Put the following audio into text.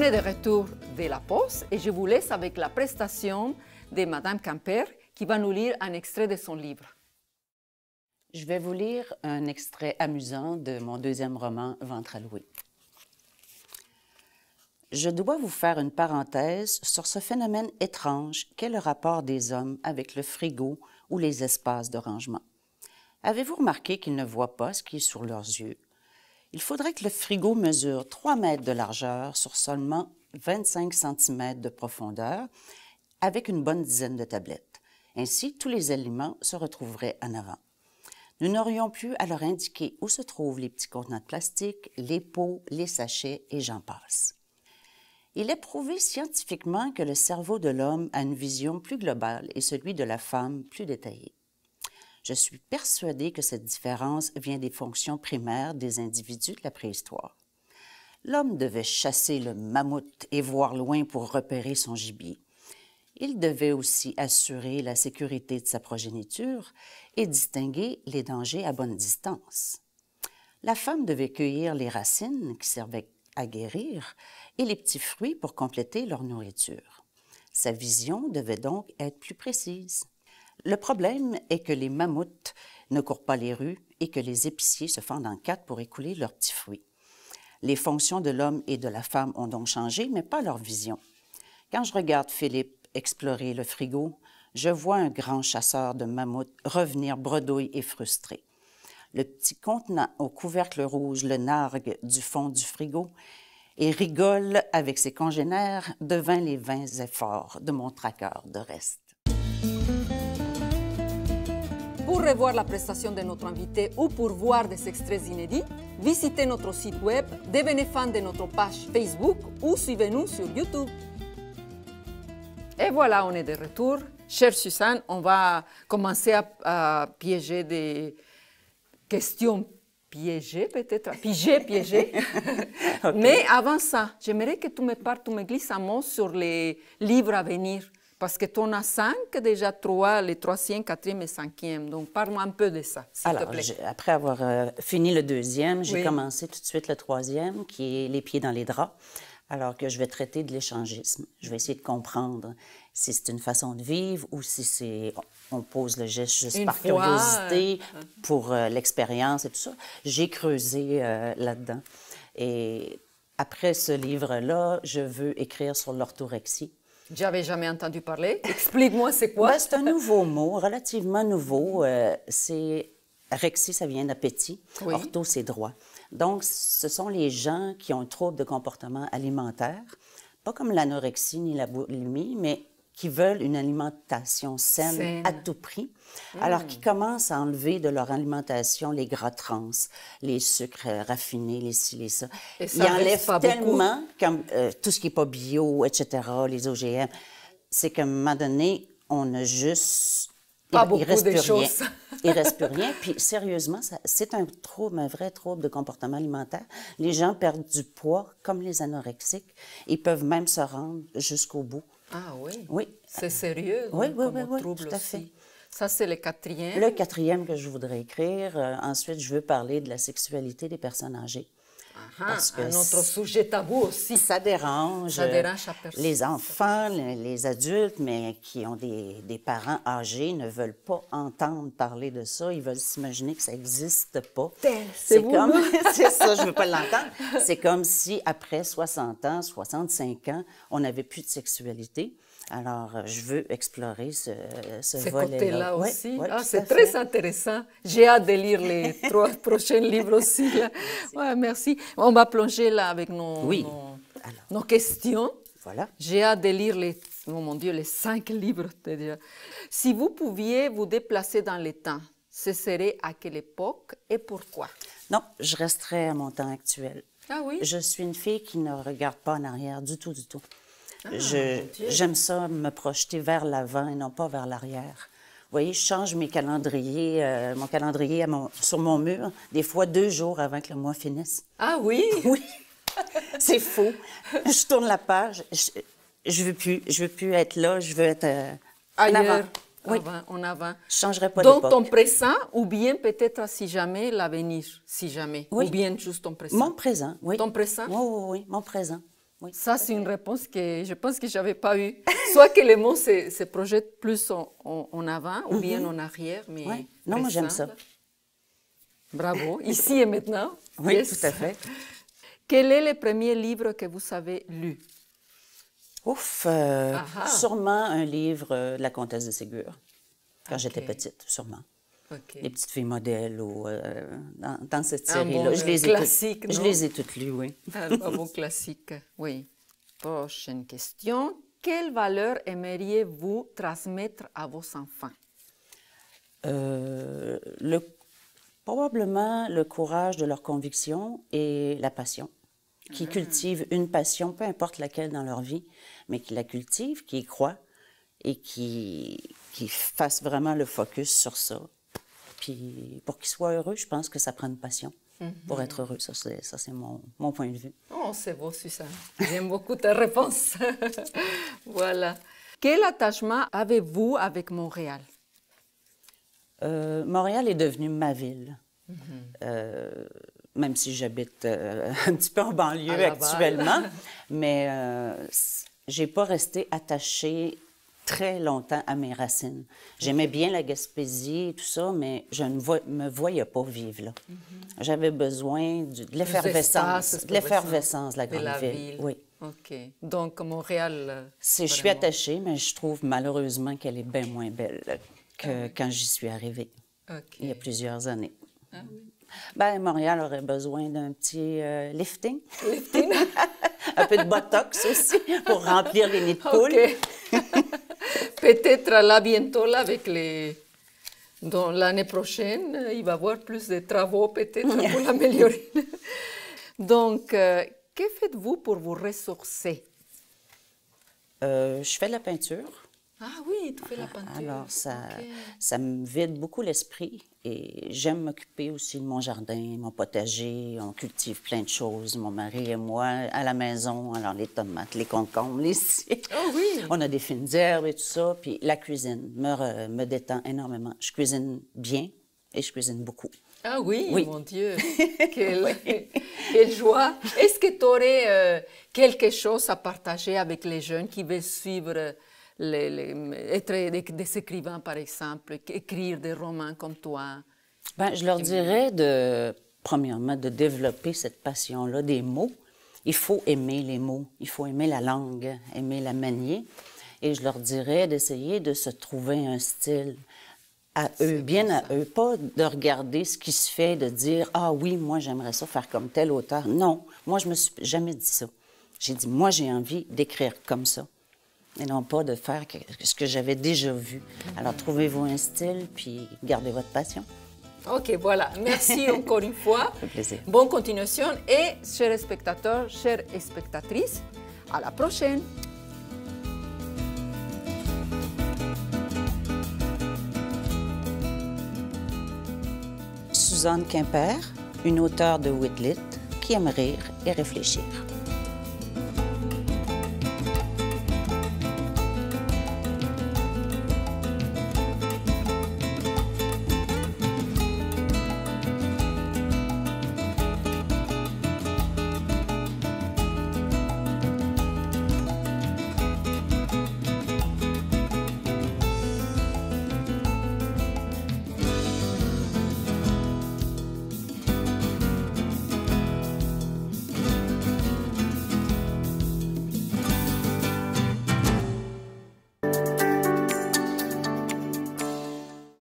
On est de retour de la pause et je vous laisse avec la prestation de Madame Quimper qui va nous lire un extrait de son livre. Je vais vous lire un extrait amusant de mon deuxième roman, Ventre à louer. Je dois vous faire une parenthèse sur ce phénomène étrange qu'est le rapport des hommes avec le frigo ou les espaces de rangement. Avez-vous remarqué qu'ils ne voient pas ce qui est sur leurs yeux? Il faudrait que le frigo mesure 3 mètres de largeur sur seulement 25 cm de profondeur, avec une bonne dizaine de tablettes. Ainsi, tous les aliments se retrouveraient en avant. Nous n'aurions plus à leur indiquer où se trouvent les petits contenants de plastique, les pots, les sachets et j'en passe. Il est prouvé scientifiquement que le cerveau de l'homme a une vision plus globale et celui de la femme plus détaillée. Je suis persuadée que cette différence vient des fonctions primaires des individus de la préhistoire. L'homme devait chasser le mammouth et voir loin pour repérer son gibier. Il devait aussi assurer la sécurité de sa progéniture et distinguer les dangers à bonne distance. La femme devait cueillir les racines qui servaient à guérir et les petits fruits pour compléter leur nourriture. Sa vision devait donc être plus précise. Le problème est que les mammouths ne courent pas les rues et que les épiciers se fendent en quatre pour écouler leurs petits fruits. Les fonctions de l'homme et de la femme ont donc changé, mais pas leur vision. Quand je regarde Philippe explorer le frigo, je vois un grand chasseur de mammouths revenir bredouille et frustré. Le petit contenant au couvercle rouge le nargue du fond du frigo et rigole avec ses congénères devant les vains efforts de mon traqueur de reste. Pour revoir la prestation de notre invité ou pour voir des extraits inédits, visitez notre site web, devenez fan de notre page Facebook ou suivez-nous sur YouTube. Et voilà, on est de retour. Chère Suzanne, on va commencer à piéger des questions piégées, peut-être, piégées. Okay. Mais avant ça, j'aimerais que tu me glisses un mot sur les livres à venir. Parce que tu en as 5, déjà 3, les 3e, 4e et 5e. Donc, parle-moi un peu de ça, s'il te plaît. Après avoir fini le 2e, j'ai commencé tout de suite le 3e, qui est Les pieds dans les draps, alors que je vais traiter de l'échangisme. Je vais essayer de comprendre si c'est une façon de vivre ou si on pose le geste juste par curiosité, pour l'expérience et tout ça. J'ai creusé là-dedans. Et après ce livre-là, je veux écrire sur l'orthorexie. J'avais jamais entendu parler. Explique-moi, c'est quoi? C'est un nouveau mot, relativement nouveau. Rexie, ça vient d'appétit. Oui. Ortho, c'est droit. Donc, ce sont les gens qui ont un trouble de comportement alimentaire, pas comme l'anorexie ni la boulimie, mais qui veulent une alimentation saine à tout prix, alors qui commencent à enlever de leur alimentation les gras trans, les sucres raffinés, les ci, les ça. Ils enlèvent tellement, comme tout ce qui n'est pas bio, etc., les OGM, c'est qu'à un moment donné, on a juste... Pas beaucoup de choses. Il ne reste plus rien. Puis sérieusement, c'est un vrai trouble de comportement alimentaire. Les gens perdent du poids, comme les anorexiques. Ils peuvent même se rendre jusqu'au bout. Ah oui? Oui. C'est sérieux, oui, trouble tout à fait. aussi. Ça, c'est le 4e. Le 4e que je voudrais écrire. Ensuite, je veux parler de la sexualité des personnes âgées. Parce que un autre sujet tabou aussi. Ça dérange. Ça dérange à personne. Les enfants, les adultes, mais qui ont des parents âgés, ne veulent pas entendre parler de ça. Ils veulent s'imaginer que ça n'existe pas. C'est comme... C'est ça, je ne veux pas l'entendre. C'est comme si, après 60 ans, 65 ans, on n'avait plus de sexualité. Alors, je veux explorer ce côté-là aussi. Oui, c'est très intéressant. J'ai hâte de lire les 3 prochains livres aussi. Là. Ouais, merci. On va plonger là avec nos questions. Voilà. J'ai hâte de lire les 5 livres. Si vous pouviez vous déplacer dans le temps, ce serait à quelle époque et pourquoi? Non, je resterai à mon temps actuel. Ah oui? Je suis une fille qui ne regarde pas en arrière du tout, du tout. J'aime ça, me projeter vers l'avant et non pas vers l'arrière. Vous voyez, je change mes calendriers, mon calendrier sur mon mur, des fois 2 jours avant que le mois finisse. Ah oui? Oui, c'est faux. Je tourne la page, je veux plus être là, je veux être en avant. Oui, en avant. Je ne changerai pas d'époque. Donc, ton présent ou bien peut-être si jamais l'avenir, si jamais. Oui. Ou bien juste ton présent. Mon présent, oui. Ton présent? Oui, mon présent. Oui. Ça, c'est une réponse que je pense que je n'avais pas eue. Soit que les mots se projettent plus en avant ou bien en arrière, mais Ouais. Non, moi, j'aime ça. Bravo. Ici et maintenant. Oui, Yes. tout à fait. Quel est le premier livre que vous avez lu? Ouf, Ah. sûrement un livre de la comtesse de Ségur, quand j'étais Ok. petite, sûrement. Ok. Les petites filles modèles ou dans cette Un série-là. bon Je les ai classique, je non? les ai toutes lues, oui. Un bon classique, oui. Prochaine question. Quelle valeur aimeriez-vous transmettre à vos enfants? Probablement le courage de leurs convictions et la passion. Qui cultivent une passion, peu importe laquelle dans leur vie, mais qui la cultivent, qui y croient et qui fassent vraiment le focus sur ça. Puis pour qu'ils soient heureux, je pense que ça prend une passion pour être heureux. Ça, c'est mon point de vue. Oh, c'est beau, Suzanne. J'aime beaucoup ta réponse. Voilà. Quel attachement avez-vous avec Montréal? Montréal est devenu ma ville. Même si j'habite un petit peu en banlieue À Laval. actuellement, mais j'ai pas resté attachée très longtemps à mes racines. J'aimais bien la Gaspésie et tout ça, mais je ne me voyais pas vivre là. J'avais besoin de l'effervescence, de la grande ville. Oui. OK. Donc, Montréal... Je suis attachée, mais je trouve malheureusement qu'elle est bien moins belle que quand j'y suis arrivée, il y a plusieurs années. Ah oui. Ben, Montréal aurait besoin d'un petit lifting. Un peu de botox aussi pour remplir les nids de poule. OK. Peut-être là, bientôt, là, avec dans l'année prochaine, il va y avoir plus de travaux peut-être pour l'améliorer. Donc, que faites-vous pour vous ressourcer? Je fais de la peinture. Ah oui, tu fais la peinture. Alors, OK. ça me vide beaucoup l'esprit et j'aime m'occuper aussi de mon jardin, mon potager. On cultive plein de choses, mon mari et moi, à la maison. Alors, les tomates, les concombres, les cils. Oh oui! On a des fines herbes et tout ça. Puis la cuisine me détend énormément. Je cuisine bien et je cuisine beaucoup. Ah oui, Oui. mon Dieu, quelle joie. Est-ce que tu aurais quelque chose à partager avec les jeunes qui veulent suivre, être des écrivains, par exemple, écrire des romans comme toi? Bien, je leur dirais, premièrement, de développer cette passion-là des mots. Il faut aimer les mots, il faut aimer la langue, aimer la manier. Et je leur dirais d'essayer de se trouver un style à eux, bien à eux, pas de regarder ce qui se fait, de dire « Ah oui, moi, j'aimerais ça faire comme tel auteur. » Non, moi, je me suis jamais dit ça. J'ai dit « Moi, j'ai envie d'écrire comme ça. » Et non pas de faire ce que j'avais déjà vu. Alors, trouvez-vous un style, puis gardez votre passion. OK, voilà. Merci encore une fois. Ça fait plaisir. Bonne continuation et, chers spectateurs, chères spectatrices, à la prochaine. Suzanne Quimper, une auteure de Whitlit qui aime rire et réfléchir.